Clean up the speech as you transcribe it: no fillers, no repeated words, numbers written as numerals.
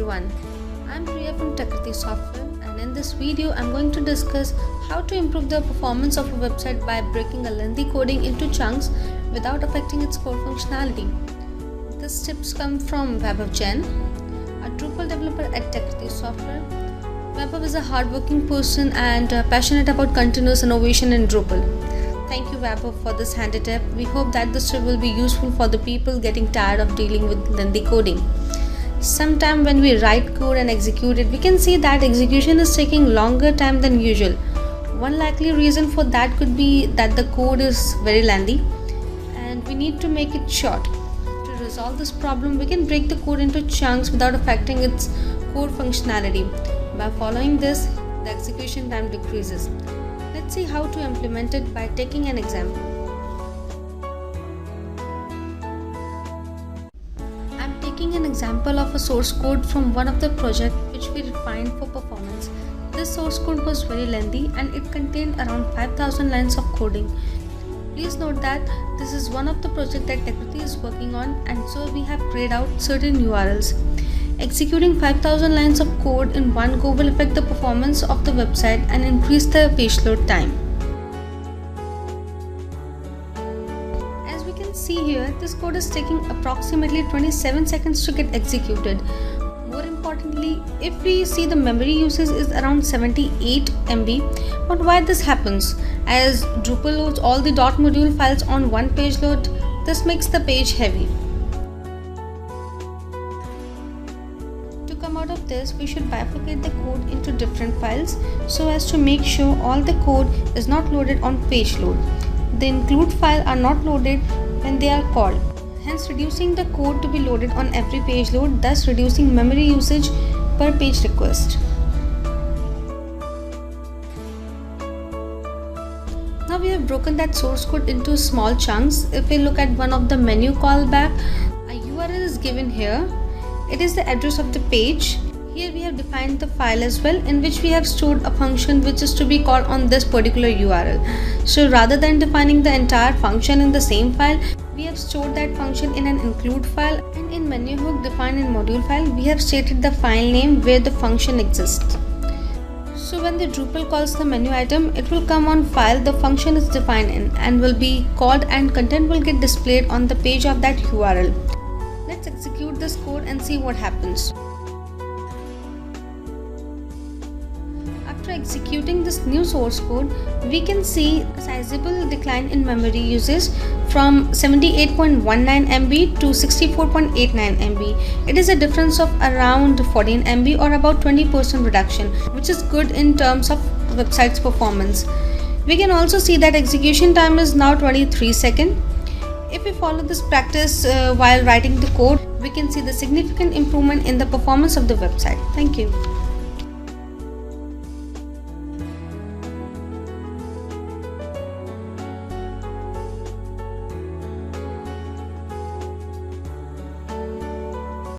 everyone, I'm Priya from Takriti Software, and in this video I'm going to discuss how to improve the performance of a website by breaking a lengthy coding into chunks without affecting its core functionality. These tips come from Vaibhav Jain, a Drupal developer at Takriti Software. Vaibhav is a hardworking person and passionate about continuous innovation in Drupal. Thank you Vaibhav for this handy tip. We hope that this tip will be useful for the people getting tired of dealing with lengthy coding. Sometimes when we write code and execute it, we can see that execution is taking longer time than usual. One likely reason for that could be that the code is very lengthy and we need to make it short. To resolve this problem, we can break the code into chunks without affecting its core functionality. By following this, the execution time decreases. Let's see how to implement it by taking an example. I'm taking an example of a source code from one of the projects which we refined for performance. This source code was very lengthy and it contained around 5,000 lines of coding. Please note that this is one of the projects that Takriti is working on, and so we have grayed out certain URLs. Executing 5,000 lines of code in one go will affect the performance of the website and increase the page load time. As we can see here, this code is taking approximately 27 seconds to get executed. More importantly, if we see the memory usage is around 78 MB, but why this happens? As Drupal loads all the .module files on one page load, this makes the page heavy. To come out of this, we should bifurcate the code into different files so as to make sure all the code is not loaded on page load. The include file are not loaded when they are called, hence reducing the code to be loaded on every page load, thus reducing memory usage per page request. Now we have broken that source code into small chunks. If we look at one of the menu callback, a URL is given here. It is the address of the page. Here we have defined the file as well, in which we have stored a function which is to be called on this particular URL. So rather than defining the entire function in the same file, we have stored that function in an include file, and in menu hook defined in module file, we have stated the file name where the function exists. So when the Drupal calls the menu item, it will come on file the function is defined in and will be called, and content will get displayed on the page of that URL. Let's execute this code and see what happens. After executing this new source code, we can see a sizable decline in memory usage from 78.19 MB to 64.89 MB. It is a difference of around 14 MB or about 20% reduction, which is good in terms of the website's performance. We can also see that execution time is now 23 seconds. If we follow this practice while writing the code, we can see the significant improvement in the performance of the website. Thank you.